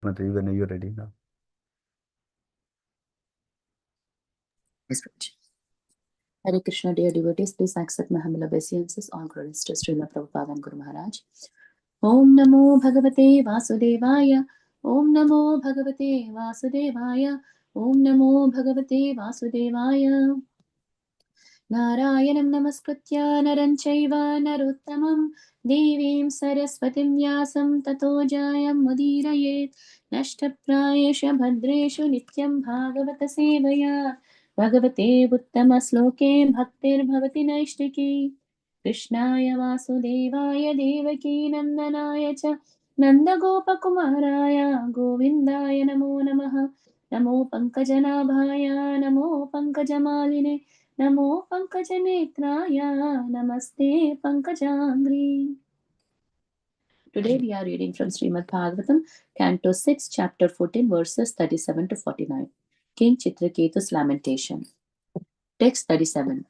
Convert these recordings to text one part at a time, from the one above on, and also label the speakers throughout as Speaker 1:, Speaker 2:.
Speaker 1: Mataji, when are you ready now?
Speaker 2: Yes, Prabhuji. Hare Krishna, dear devotees, please accept my humble obeisances. All glories to Srila Prabhupada and Guru Maharaj. Om Namo Bhagavate Vasudevaya. Om Namo Bhagavate Vasudevaya. Om Namo Bhagavate Vasudevaya. Narayanam Namaskritya Naran Chaiva Narottamam Devim Saraswatim Vyasam Tato Jayam Mudirayet Nashtaprayesha Bhadreshu Nityam Bhagavata Sevaya Bhagavate Uttama Sloke Bhaktir Bhavati Naishtiki Krishnaya Vasudevaya Devaki Nandanaya Cha Nandagopakumaraya Govindaya Namo Namaha Namo Pankajanabhaya Namo Pankajamaline Namo Pankajanetraya Namaste Pankajangri. Today we are reading from Srimad Bhagavatam, Canto 6, Chapter 14, verses 37 to 49. King Chitraketu's Lamentation. Text 37.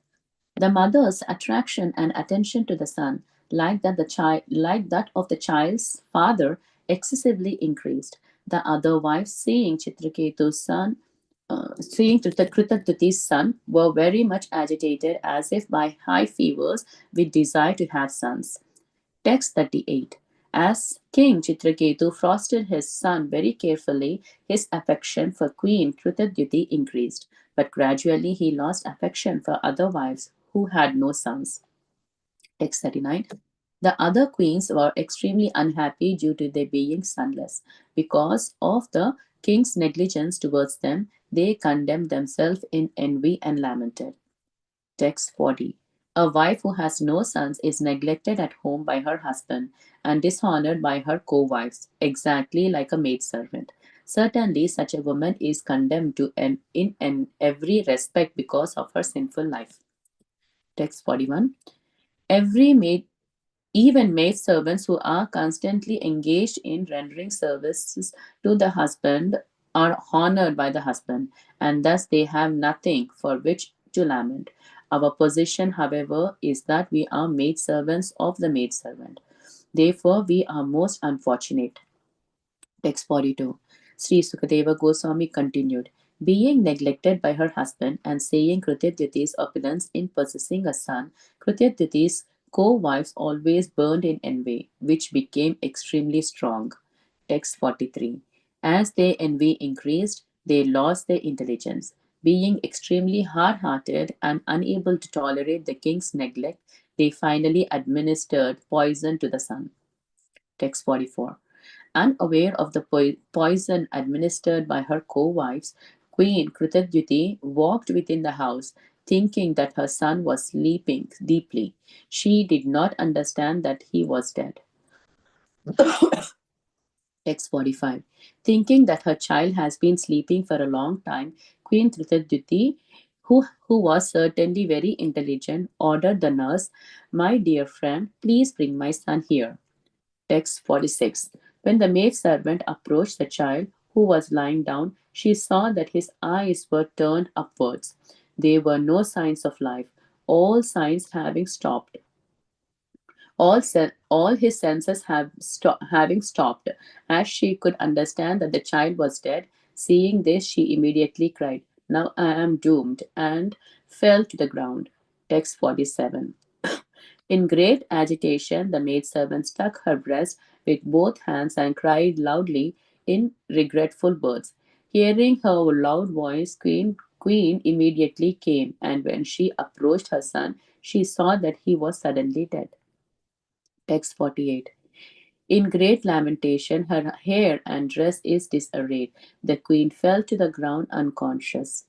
Speaker 2: The mother's attraction and attention to the son, like that of the child's father, excessively increased. The other wives, seeing Chitraketu's son, seeing Kritaduti's son, were very much agitated, as if by high fevers, with desire to have sons. Text 38. As King Chitraketu fostered his son very carefully, his affection for Queen Kritadyuti increased, but gradually he lost affection for other wives who had no sons. Text 39. The other queens were extremely unhappy due to their being sonless. Because of the king's negligence towards them, they condemned themselves in envy and lamented. Text 40. A wife who has no sons is neglected at home by her husband and dishonored by her co wives, exactly like a maidservant. Certainly, such a woman is condemned in every respect because of her sinful life. Text 41. Every maid, even maidservants who are constantly engaged in rendering services to the husband, are honored by the husband, and thus they have nothing for which to lament. Our position, however, is that we are maidservants of the maidservant. Therefore, we are most unfortunate. Text 42. Sri Sukadeva Goswami continued, being neglected by her husband and seeing Kritadyuti's opulence in possessing a son, Kritadyuti's co-wives always burned in envy, which became extremely strong. Text 43. As their envy increased, they lost their intelligence. Being extremely hard-hearted and unable to tolerate the king's neglect, they finally administered poison to the son. Text 44. Unaware of the poison administered by her co-wives, Queen Kritadyuti walked within the house, thinking that her son was sleeping deeply. She did not understand that he was dead. Text 45. Thinking that her child has been sleeping for a long time, Queen Kritadyuti, who was certainly very intelligent, ordered the nurse, my dear friend, please bring my son here. Text 46. When the maidservant approached the child, who was lying down, she saw that his eyes were turned upwards. There were no signs of life, all signs having stopped. All his senses having stopped. As she could understand that the child was dead, seeing this, she immediately cried, now I am doomed, and fell to the ground. Text 47. In great agitation, the maidservant struck her breast with both hands and cried loudly in regretful words. Hearing her loud voice, Queen immediately came, and when she approached her son, she saw that he was suddenly dead. Text 48. In great lamentation, her hair and dress is disarrayed. The queen fell to the ground unconscious.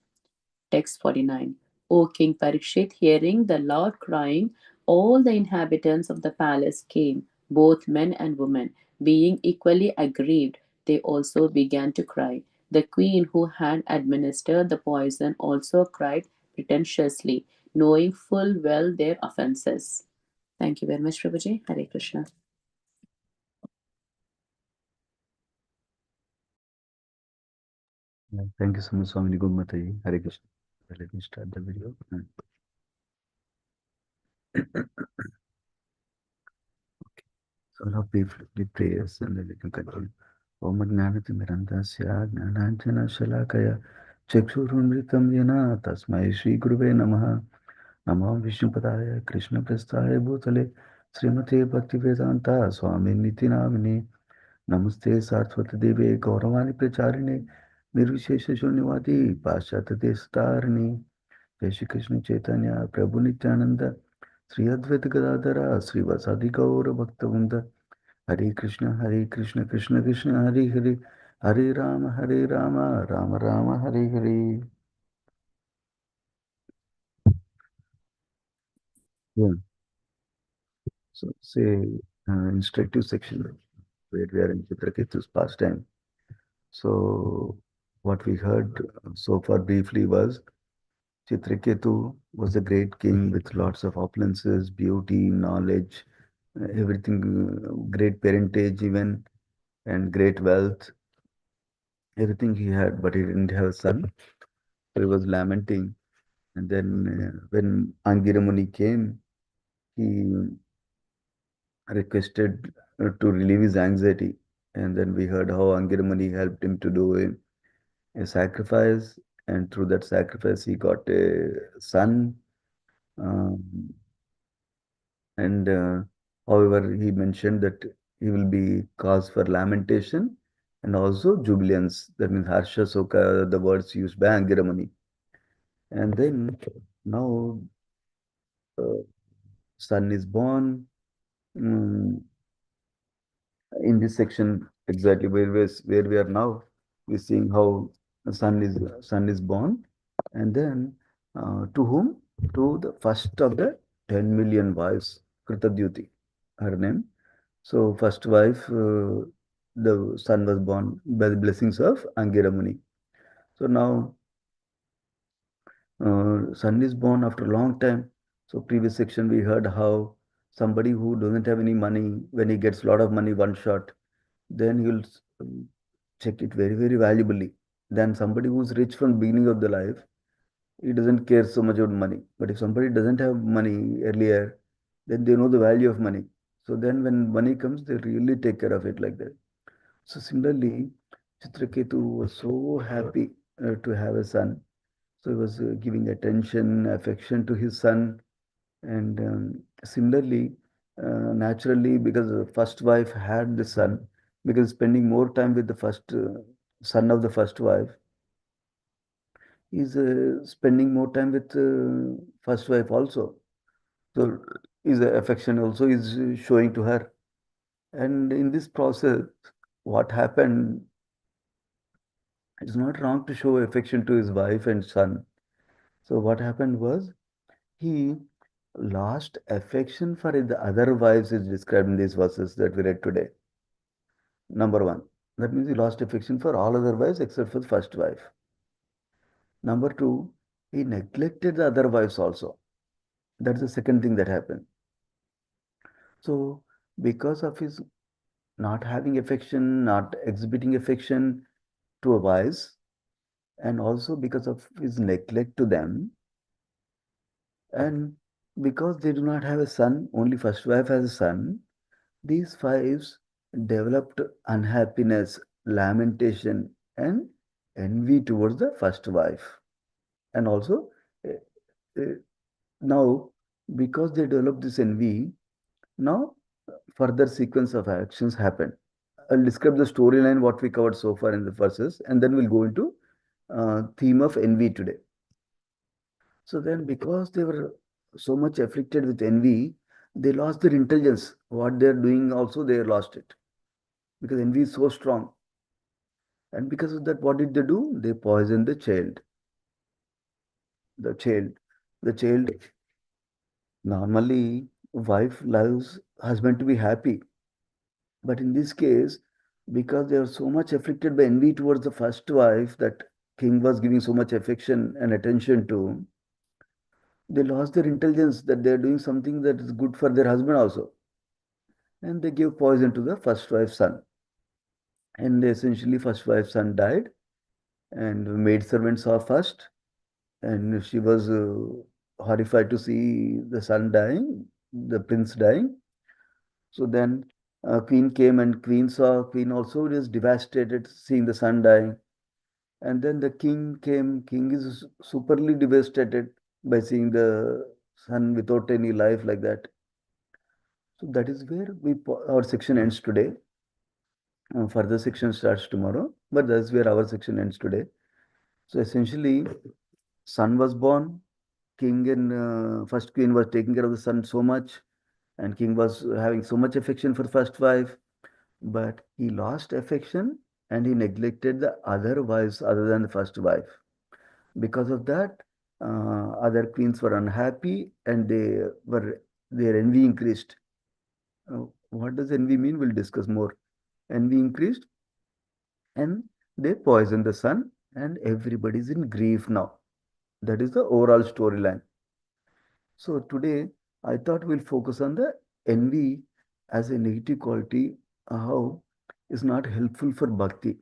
Speaker 2: Text 49. O King Parikshit, hearing the loud crying, all the inhabitants of the palace came, both men and women. Being equally aggrieved, they also began to cry. The queen who had administered the poison also cried pretentiously, knowing full well their offenses. Thank you very much, Prabhuji. Hare Krishna.
Speaker 1: Thank you so much, Swami Guru Mataji. Hare Krishna. Let me start the video. So now brief prayers and then we can continue. ओम ज्ञानतिमिरन्दस्य ज्ञानाञ्जनशलाकया चक्षुरुन्मिलितं येन तस्मै श्रीगुरुवे नमः। नमो विष्णुपदाय कृष्णप्रस्थाय भूतले श्रीमते भक्तिवेदान्ता स्वामिनिति नामिने। नमस्ते सारस्वतीदेवे गौरवाणी प्रचारिणे निर्विशेषशून्यवादी पाश्चात्यदेशतारिणे। जय श्री कृष्ण चैतन्य प्रभु नित्यानंद श्री अद्वैत गदाधर श्रीवासादि गौर भक्तवृंद। हरे कृष्ण कृष्ण कृष्ण हरे हरे, हरे Ram Ram Ram Hare Hare. Yeah. So, say instructive section where we are in Chitraketu's pastime. So, what we heard so far briefly was Chitraketu was a great king with lots of opulences, beauty, knowledge, everything, great parentage even, and great wealth, everything he had, but he didn't have a son. So he was lamenting. And then when Angiramuni came, he requested to relieve his anxiety. And then we heard how Angiramuni helped him to do a sacrifice. And through that sacrifice, he got a son. Um, and however, he mentioned that he will be cause for lamentation and also jubilance. That means Harsha Soka, the words used by Angiramuni. And then now uh, son is born. Mm, in this section exactly where we are now, we're seeing how the son is born, and then to whom? To the first of the 10 million wives, Kritadyuti, her name. So first wife, the son was born by the blessings of Angira Muni. So now son is born after a long time. So previous section we heard how somebody who doesn't have any money, when he gets a lot of money one shot, then you'll check it very, very valuably. Than somebody who's rich from beginning of the life, he doesn't care so much about money. But if somebody doesn't have money earlier, then they know the value of money. So then when money comes, they really take care of it like that. So similarly, Chitraketu was so happy to have a son. So he was giving attention, affection to his son. And similarly, naturally, because the first wife had the son, because spending more time with the first son of the first wife, is spending more time with first wife also. So his affection also is showing to her. And in this process, what happened, it's not wrong to show affection to his wife and son. So what happened was he lost affection for the other wives is described in these verses that we read today. Number one. That means he lost affection for all other wives except for the first wife. Number two, he neglected the other wives also. That's the second thing that happened. So, because of his not having affection, not exhibiting affection to a wives, and also because of his neglect to them, and because they do not have a son, only first wife has a son, these wives developed unhappiness, lamentation, and envy towards the first wife. And also, uh, uh, now, because they developed this envy, now further sequence of actions happen. I'll describe the storyline what we covered so far in the verses, and then we'll go into theme of envy today. So then, because they were so much afflicted with envy, they lost their intelligence. What they're doing also, they lost it because envy is so strong. And because of that, what did they do? They poisoned the child. The child. The child. Normally, wife loves husband to be happy. But in this case, because they are so much afflicted by envy towards the first wife that king was giving so much affection and attention to, they lost their intelligence that they are doing something that is good for their husband also. And they gave poison to the first wife's son. And essentially, first wife's son died, and maid servant saw first, and she was horrified to see the son dying, the prince dying. So then Queen came and queen saw. Queen also is devastated seeing the son dying. And then the king came. King is superly devastated by seeing the son without any life like that. So that is where our section ends today. Further section starts tomorrow, but that's where our section ends today. So essentially, son was born. King and first queen was taking care of the son so much, and king was having so much affection for first wife, but he lost affection and he neglected the other wives other than the first wife. Because of that, other queens were unhappy and their envy increased. What does envy mean? We'll discuss more. Envy increased and they poisoned the son, and everybody's in grief now. That is the overall storyline. So today I thought we'll focus on the envy as a negative quality, how is not helpful for bhakti,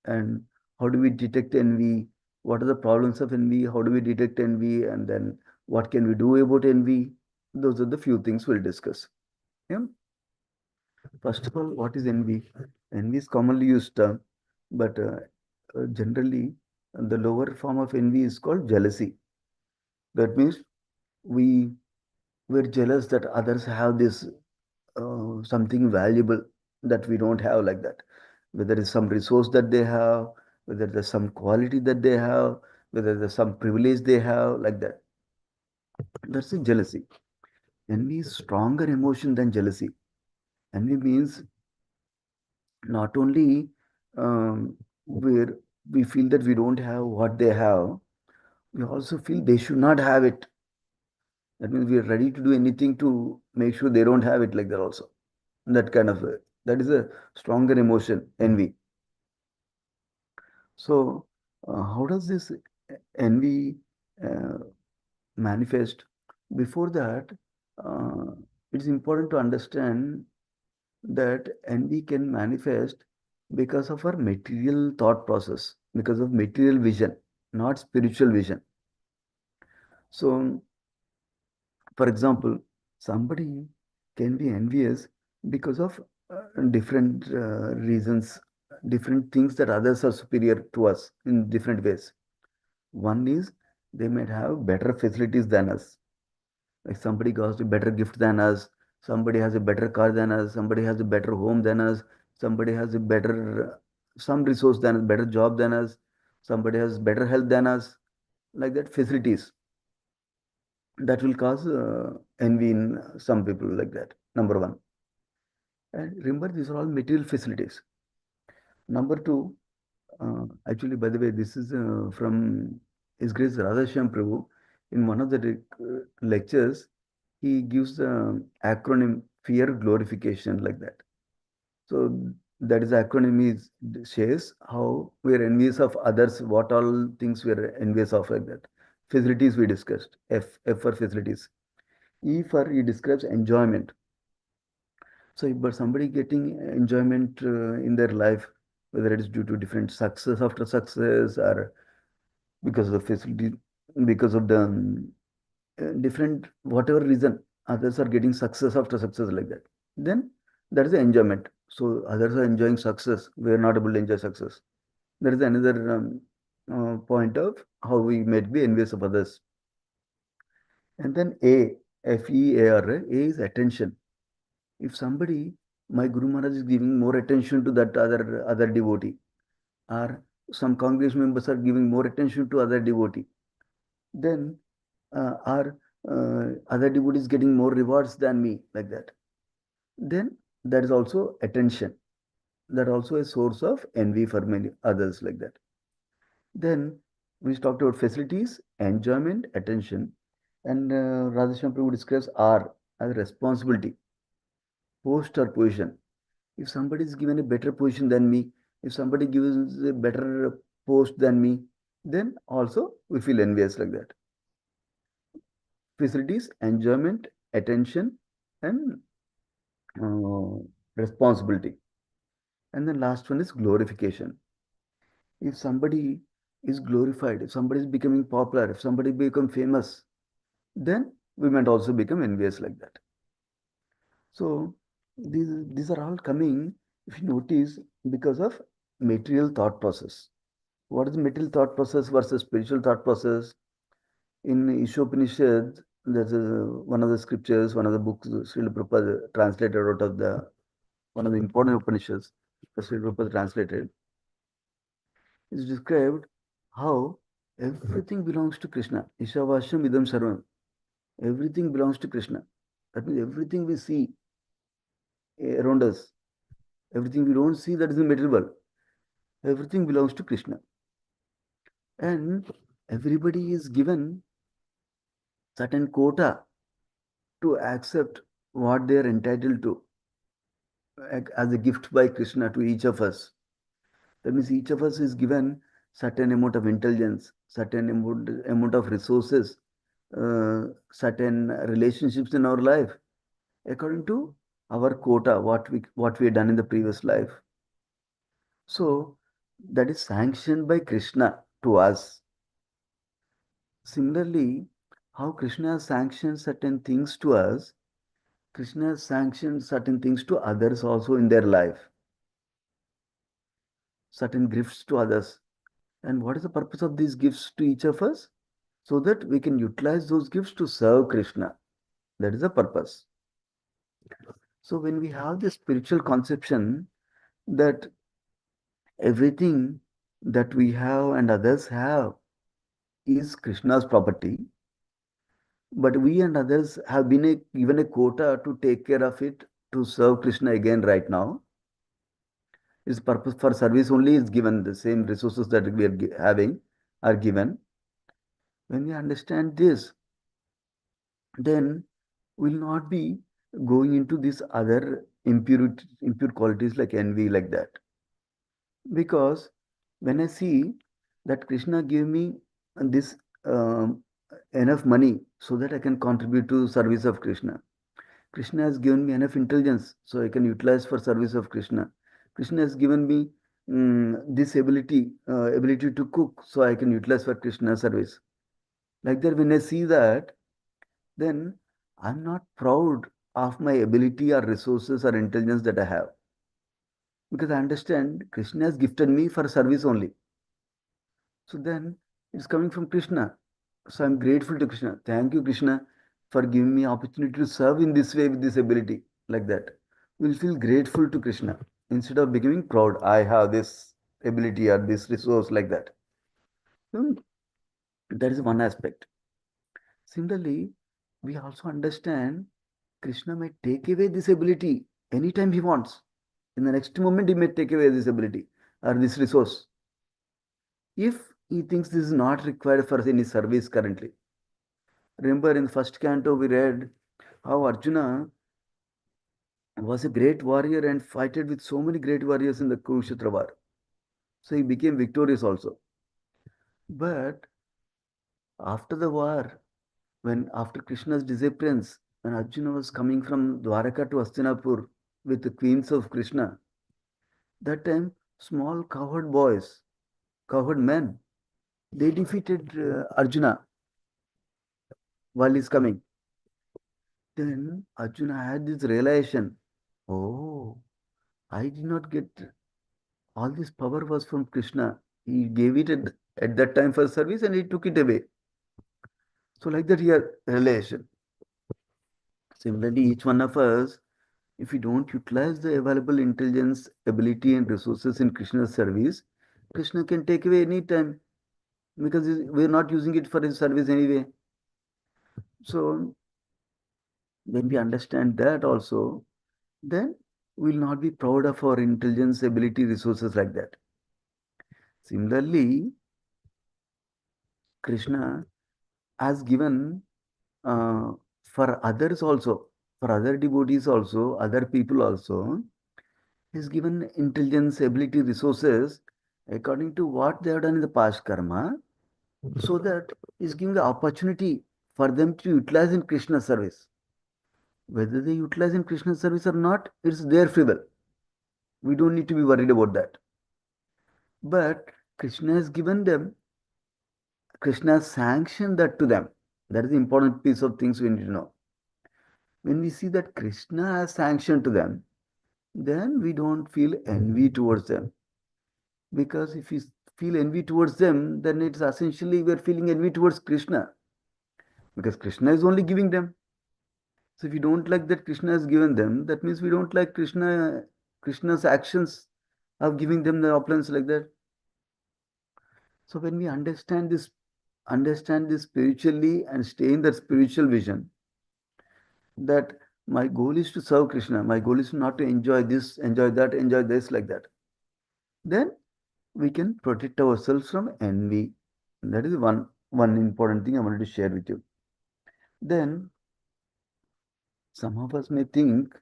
Speaker 1: and how do we detect envy, what are the problems of envy, how do we detect envy, and then what can we do about envy. Those are the few things we'll discuss. Yeah. First of all, what is envy? Envy is commonly used term, but generally the lower form of envy is called jealousy. That means we we're jealous that others have this something valuable that we don't have, like that. Whether it's some resource that they have, whether there's some quality that they have, whether there's some privilege they have, like that. That's a jealousy. Envy is stronger emotion than jealousy. Envy means not only where we feel that we don't have what they have, we also feel they should not have it. That means we are ready to do anything to make sure they don't have it, like that also. That kind of that is a stronger emotion, envy. So how does this envy uh, manifest? Before that, uh, it's important to understand that envy can manifest because of our material thought process, because of material vision, not spiritual vision. So, for example, somebody can be envious because of different reasons, different things that others are superior to us in different ways. One is they might have better facilities than us. Like somebody got a better gift than us, somebody has a better car than us, somebody has a better home than us, somebody has a better some resource than us, better job than us, somebody has better health than us, like that facilities. That will cause envy in some people, like that. Number one. And remember, these are all material facilities. Number two, actually, by the way, this is from His Grace Radhashyam Prabhu. In one of the lectures, he gives the acronym fear glorification, like that. So that is acronym is shares how we are envious of others, what all things we are envious of, like that. Facilities we discussed. F for facilities. E for he describes enjoyment. So, but somebody getting enjoyment in their life, whether it is due to different success after success or because of the facility, because of the different whatever reason, others are getting success after success, like that. Then that is the enjoyment. So others are enjoying success. We are not able to enjoy success. There is another point of how we might be envious of others. And then F-E-A-R, A is attention. If somebody, my Guru Maharaj is giving more attention to that other devotee, or some congregation members are giving more attention to other devotee, then are other devotees getting more rewards than me, like that. Then that is also attention. That also a source of envy for many others, like that. Then we talked about facilities, enjoyment, attention, and Radhashyam Prabhu describes R as responsibility, post or position. If somebody is given a better position than me, if somebody gives a better post than me, then also we feel envious, like that. Facilities, enjoyment, attention, and uh, responsibility. And the last one is glorification. If somebody is glorified, if somebody is becoming popular, if somebody become famous, then we might also become envious, like that. So These are all coming, if you notice, because of material thought process. What is material thought process versus spiritual thought process? In Ishopanishad, there's one of the scriptures, one of the books Srila Prabhupada translated out of the one of the important Upanishads, that Srila Prabhupada translated, is described how everything belongs to Krishna. Ishavasham idam sarvam. Everything belongs to Krishna. That means everything we see around us, everything we don't see that is in material world, everything belongs to Krishna. And everybody is given certain quota to accept what they are entitled to as a gift by Krishna to each of us. That means each of us is given certain amount of intelligence, certain amount of resources, certain relationships in our life according to our quota, what we have done in the previous life. So that is sanctioned by Krishna to us. Similarly, how Krishna has sanctioned certain things to us, Krishna has sanctioned certain things to others also in their life, certain gifts to others. And what is the purpose of these gifts to each of us? So that we can utilize those gifts to serve Krishna. That is the purpose. So when we have the spiritual conception that everything that we have and others have is Krishna's property, but we and others have been given a quota to take care of it to serve Krishna again right now. Its purpose for service only is given. The same resources that we are having are given. When we understand this, then we'll not be going into these other impure qualities like envy, like that. Because when I see that Krishna gave me this um, enough money so that I can contribute to service of Krishna. Krishna has given me enough intelligence so I can utilize for service of Krishna. Krishna has given me this ability to cook so I can utilize for Krishna service. Like that, when I see that, then I'm not proud of my ability or resources or intelligence that I have. Because I understand Krishna has gifted me for service only. So then it's coming from Krishna. So I'm grateful to Krishna. Thank you, Krishna, for giving me opportunity to serve in this way with this ability. Like that. We'll feel grateful to Krishna instead of becoming proud. I have this ability or this resource like that. Hmm, that is one aspect. Similarly, we also understand Krishna may take away this ability anytime he wants. In the next moment, he may take away this ability or this resource if he thinks this is not required for any service currently. Remember in the first canto, we read how Arjuna was a great warrior and fighted with so many great warriors in the Kurukshetra war. So he became victorious also. But after the war, when after Krishna's disappearance, when Arjuna was coming from Dwaraka to Hastinapur with the queens of Krishna, that time small cowherd boys, cowherd men, they defeated Arjuna while he's coming. Then Arjuna had this realization, oh, I did not get all this power was from Krishna. He gave it at that time for service and he took it away. So like that here, relation. Similarly, each one of us, if we don't utilize the available intelligence, ability, and resources in Krishna's service, Krishna can take away any time because we're not using it for his service anyway. So when we understand that also, then we'll not be proud of our intelligence, ability, resources like that. Similarly, Krishna has given for others also, for other devotees also, other people also, He's given intelligence, ability, resources according to what they have done in the past karma, so that He's giving the opportunity for them to utilize in Krishna service. Whether they utilize in Krishna service or not, it's their free will. We don't need to be worried about that. But Krishna has given them, Krishna has sanctioned that to them. That is the important piece of things we need to know. When we see that Krishna has sanctioned to them, then we don't feel envy towards them. Because if we feel envy towards them, then it's essentially we're feeling envy towards Krishna. Because Krishna is only giving them. So if you don't like that Krishna has given them, that means we don't like Krishna's actions of giving them the opulence like that. So when we understand this spiritually and stay in that spiritual vision, that my goal is to serve Krishna, my goal is not to enjoy this, enjoy that, enjoy this like that. Then we can protect ourselves from envy. That is one important thing I wanted to share with you. Then some of us may think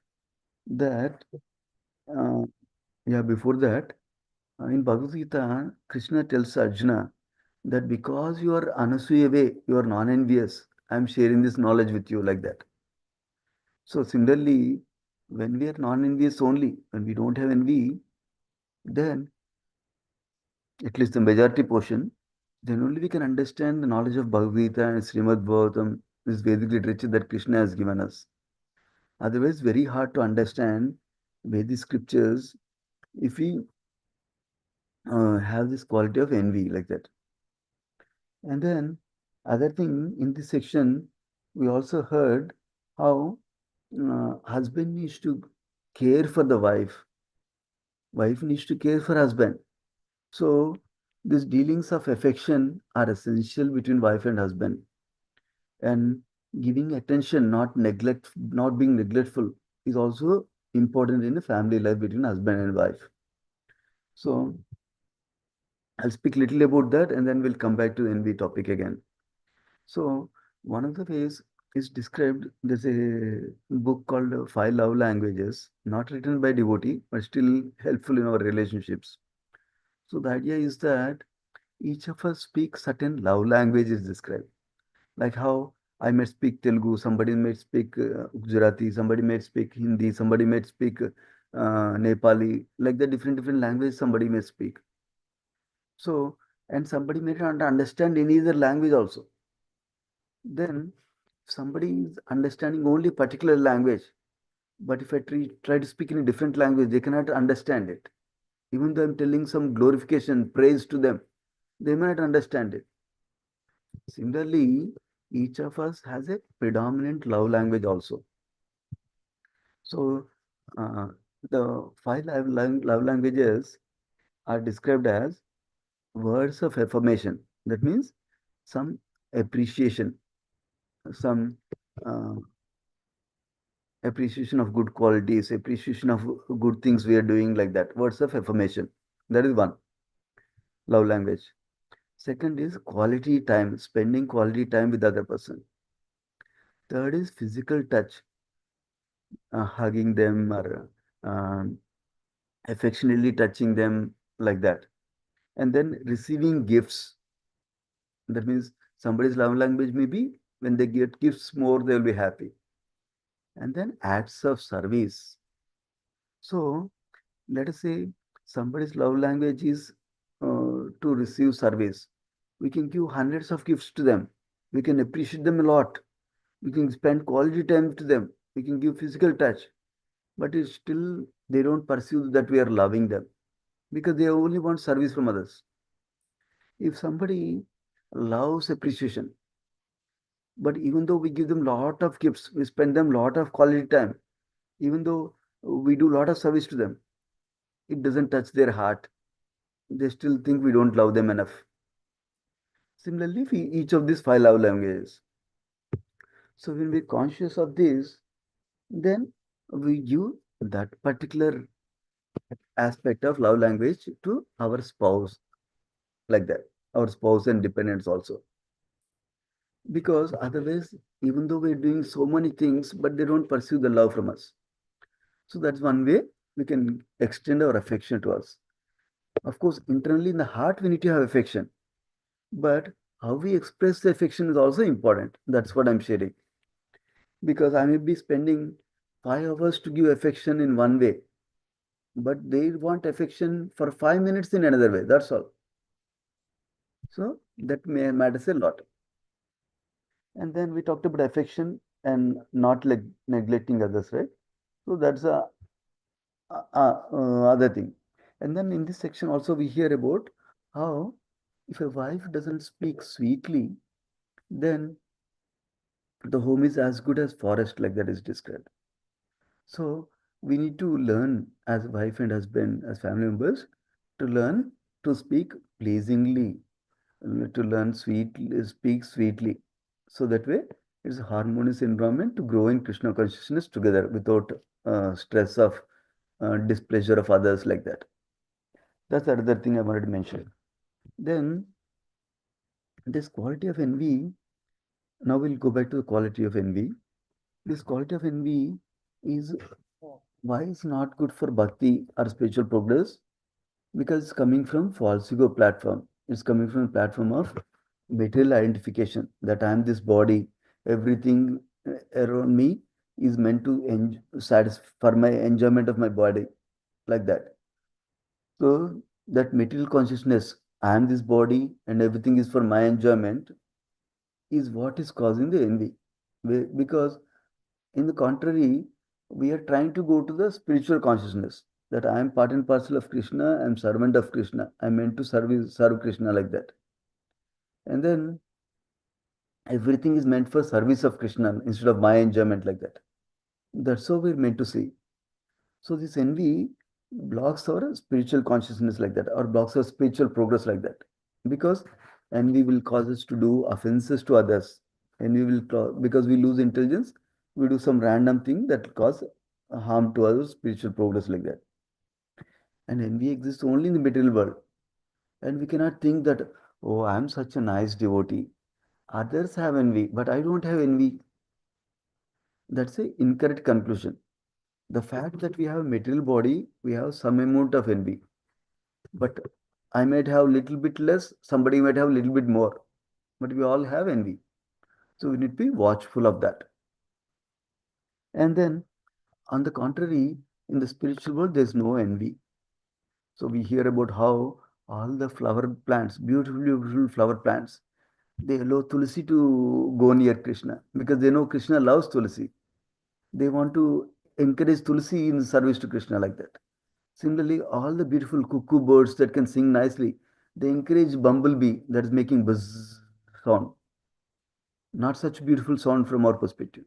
Speaker 1: that uh, yeah, before that, in Bhagavad Gita, Krishna tells Arjuna that because you are anasuya way, you are non-envious, I am sharing this knowledge with you like that. So similarly, when we are non-envious only, when we don't have envy, then at least the majority portion, then only we can understand the knowledge of Bhagavad Gita and Srimad Bhagavatam, this Vedic literature that Krishna has given us. Otherwise, very hard to understand Vedic scriptures if we have this quality of envy like that. And then, other thing in this section, we also heard how husband needs to care for the wife needs to care for husband. So, these dealings of affection are essential between wife and husband. And giving attention, not being neglectful, is also important in the family life between husband and wife. So, I'll speak little about that and then we'll come back to the envy topic again. So, one of the ways is described, there's a book called Five Love Languages, not written by devotee, but still helpful in our relationships. So, the idea is that each of us speaks certain love languages described, like how I may speak Telugu, somebody may speak Gujarati, somebody may speak Hindi, somebody may speak Nepali, like the different languages somebody may speak. So, and somebody may not understand any other language also. Then somebody is understanding only particular language, but if I try to speak in a different language, they cannot understand it. Even though I'm telling some glorification, praise to them, they may not understand it. Similarly, each of us has a predominant love language also. So, uh, the five love languages are described as words of affirmation. That means some appreciation, some uh, appreciation of good qualities, appreciation of good things we are doing like that. Words of affirmation. That is one love language. Second is quality time, spending quality time with the other person. Third is physical touch, hugging them or um, affectionately touching them like that. And then receiving gifts. That means somebody's love language may be when they get gifts more, they will be happy. And then acts of service. So let us say somebody's love language is to receive service. We can give hundreds of gifts to them. We can appreciate them a lot. We can spend quality time to them. We can give physical touch. But it's still, they don't pursue that we are loving them because they only want service from others. If somebody loves appreciation, but even though we give them lot of gifts, we spend them lot of quality time, even though we do lot of service to them, it doesn't touch their heart. They still think we don't love them enough. Similarly, we each of these five love languages. So when we're conscious of this, then we give that particular aspect of love language to our spouse, like that, our spouse and dependents also. Because otherwise, even though we're doing so many things, but they don't pursue the love from us. So that's one way we can extend our affection to us. Of course, internally in the heart, we need to have affection. But how we express the affection is also important. That's what I'm sharing. Because I may be spending 5 hours to give affection in one way, but they want affection for 5 minutes in another way. That's all. So that may matters a lot. And then we talked about affection and not neglecting others, right? So that's a other thing. And then in this section also we hear about how if a wife doesn't speak sweetly, then the home is as good as forest, like that is described. So we need to learn as wife and husband, as family members, to learn to speak pleasingly, to learn sweetly, speak sweetly. So that way it's a harmonious environment to grow in Krishna consciousness together without stress of displeasure of others like that. That's another thing I wanted to mention. Then this quality of envy, now we'll go back to the quality of envy. This quality of envy is why it's not good for bhakti or spiritual progress, because it's coming from false ego platform. It's coming from a platform of material identification that I am this body, everything around me is meant to satisfy for my enjoyment of my body, like that. So that material consciousness, I am this body and everything is for my enjoyment, is what is causing the envy. Because in the contrary, we are trying to go to the spiritual consciousness that I am part and parcel of Krishna, I am servant of Krishna, I am meant to serve Krishna, like that. And then everything is meant for service of Krishna instead of my enjoyment, like that. That's how we're meant to see. So this envy blocks our spiritual consciousness, like that, or blocks our spiritual progress, like that. Because envy will cause us to do offenses to others. And we will, because we lose intelligence, we do some random thing that cause harm to our spiritual progress, like that. And envy exists only in the material world. And we cannot think that, oh, I'm such a nice devotee. Others have envy, but I don't have envy. That's a incorrect conclusion. The fact that we have a material body, we have some amount of envy. But I might have little bit less, somebody might have little bit more. But we all have envy. So we need to be watchful of that. And then, on the contrary, in the spiritual world, there's no envy. So we hear about how all the flower plants, beautiful, beautiful flower plants, they allow Tulsi to go near Krishna because they know Krishna loves Tulsi. They want to encourage Tulsi in service to Krishna, like that. Similarly, all the beautiful cuckoo birds that can sing nicely, they encourage bumblebee that is making buzz sound. Not such beautiful sound from our perspective.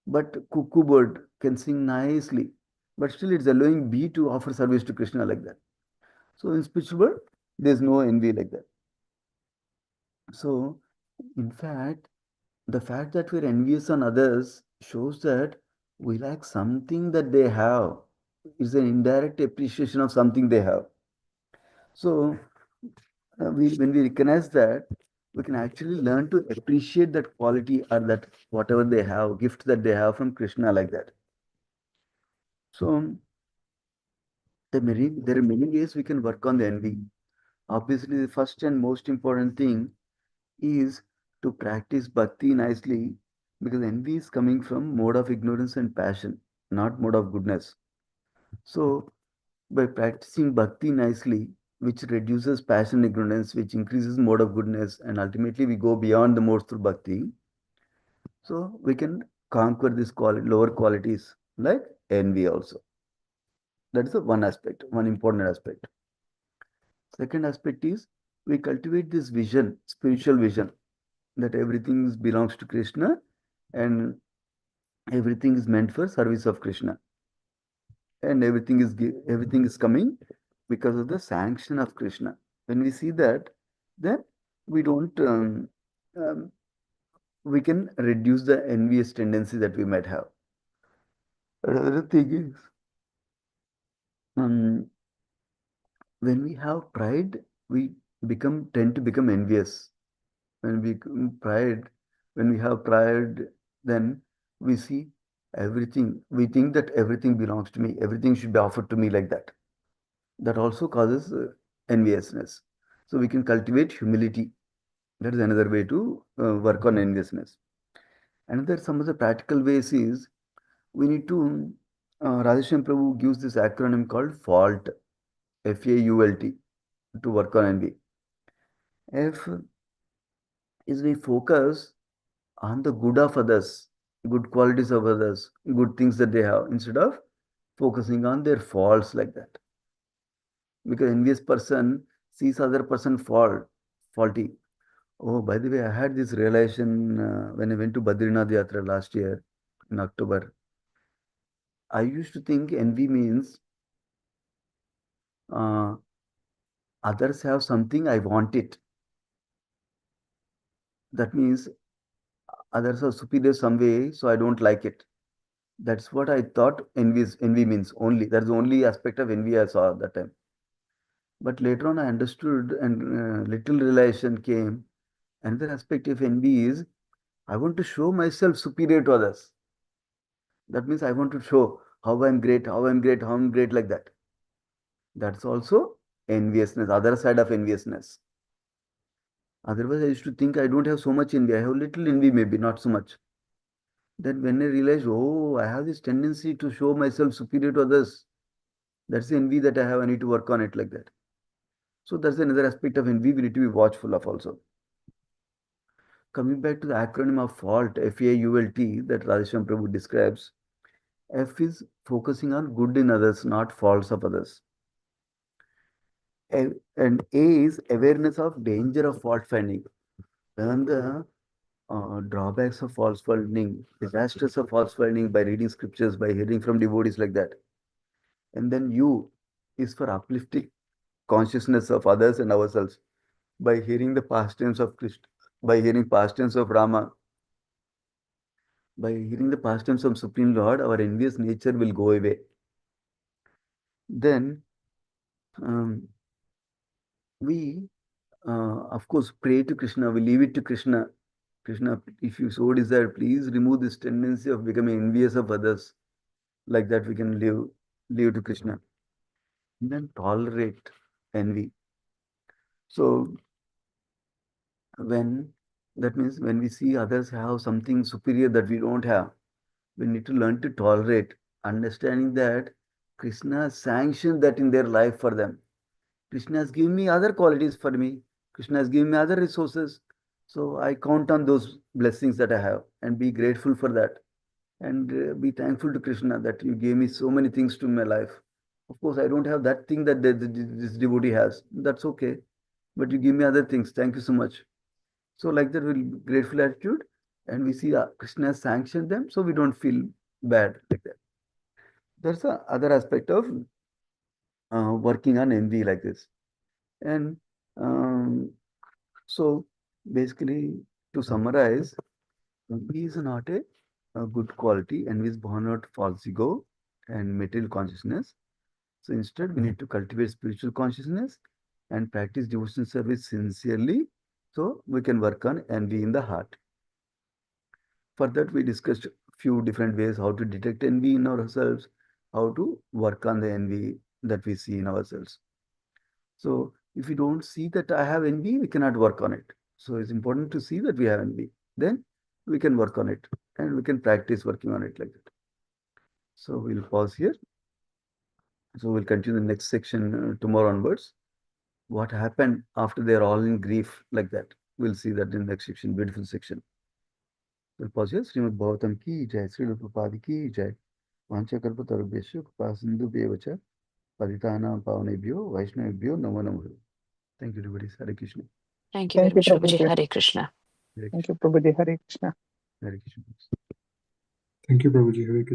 Speaker 1: But cuckoo bird can sing nicely. But still it's allowing bee to offer service to Krishna, like that. So in spiritual world, there's no envy like that. So in fact, the fact that we're envious on others shows that we lack something that they have. It's an indirect appreciation of something they have. So when we recognize that, we can actually learn to appreciate that quality or that whatever they have, gift that they have from Krishna, like that. So there are many ways we can work on the envy. Obviously, the first and most important thing is to practice bhakti nicely, because envy is coming from mode of ignorance and passion, not mode of goodness. So by practicing bhakti nicely, which reduces passion and ignorance, which increases mode of goodness, and ultimately we go beyond the modes through bhakti, so we can conquer these lower qualities like envy also. That is the one aspect, one important aspect. Second aspect is we cultivate this vision, spiritual vision, that everything belongs to Krishna and everything is meant for service of Krishna, and everything is coming because of the sanction of Krishna. When we see that, then we don't um, we can reduce the envious tendency that we might have. Another thing is, um, when we have pride, we tend to become envious. When we pride, when we have pride, then we see everything. We think that everything belongs to me. Everything should be offered to me, like that. That also causes enviousness. So we can cultivate humility. That is another way to work on enviousness. Another some of the practical ways is we need to. Radheshyam Prabhu gives this acronym called FAULT, FAULT, to work on envy. F is we focus on the good of others, good qualities of others, good things that they have, instead of focusing on their faults like that. Because envious person sees other person faulty. Oh, by the way, I had this realization when I went to Badrinath Yatra last year in October. I used to think envy means uh, others have something, I want it. That means others are superior some way, so I don't like it. That's what I thought envy means only. That's the only aspect of envy I saw at that time. But later on, I understood, and little realization came. Another aspect of envy is I want to show myself superior to others. That means I want to show how I'm great, how I'm great, how I'm great, like that. That's also enviousness, other side of enviousness. Otherwise, I used to think I don't have so much envy. I have little envy, maybe not so much. Then when I realized, oh, I have this tendency to show myself superior to others. That's the envy that I have. I need to work on it like that. So that's another aspect of envy we need to be watchful of also. Coming back to the acronym of fault, FAULT, that Radhesham Prabhu describes, F is focusing on good in others, not faults of others. And A is awareness of danger of fault finding. And the drawbacks of false finding, disasters of false finding by reading scriptures, by hearing from devotees like that. And then U is for uplifting consciousness of others and ourselves by hearing the pastimes of Krishna, by hearing pastimes of Rama, by hearing the pastimes of Supreme Lord, our envious nature will go away. Then we, of course, pray to Krishna. We leave it to Krishna. Krishna, if you so desire, please remove this tendency of becoming envious of others. Like that, we can live to Krishna. And then tolerate envy. So when that means when we see others have something superior that we don't have, we need to learn to tolerate, understanding that Krishna sanctioned that in their life for them. Krishna has given me other qualities for me. Krishna has given me other resources. So I count on those blessings that I have and be grateful for that. And be thankful to Krishna that you gave me so many things to my life. Of course, I don't have that thing that this devotee has. That's okay. But you give me other things. Thank you so much. So like that, we'll grateful attitude, and we see Krishna has sanctioned them, so we don't feel bad like that. That's the other aspect of working on envy like this. And um, so basically, to summarize, envy is not a good quality. Envy is born out false ego and material consciousness. So instead, we need to cultivate spiritual consciousness and practice devotional service sincerely, so we can work on envy in the heart. For that, we discussed a few different ways how to detect envy in ourselves, how to work on the envy that we see in ourselves. So if we don't see that I have envy, we cannot work on it. So it's important to see that we have envy. Then we can work on it and we can practice working on it like that. So we'll pause here. So we'll continue the next section tomorrow onwards. What happened after they're all in grief like that? We'll see that in the next section, beautiful section. We'll pause here. Srimad Bhagavatam ki jai, Sri Prabhupada ki jai. वाञ्छाकल्पतरुभ्यश्च कृपासिन्धुभ्येव च पतितानां पावनेभ्यो वैष्णवेभ्यो नमो नमः. Thank you, everybody. Hare Krishna.
Speaker 3: Thank you very
Speaker 4: Thank you,
Speaker 3: much, Prabhuji.
Speaker 4: Prabhuji.
Speaker 3: Hare Krishna.
Speaker 1: Hare
Speaker 4: Thank
Speaker 1: Krishna.
Speaker 4: you, Prabhuji. Hare Krishna.
Speaker 1: Hare Krishna.
Speaker 5: Thank you, Prabhuji. Hare Krishna.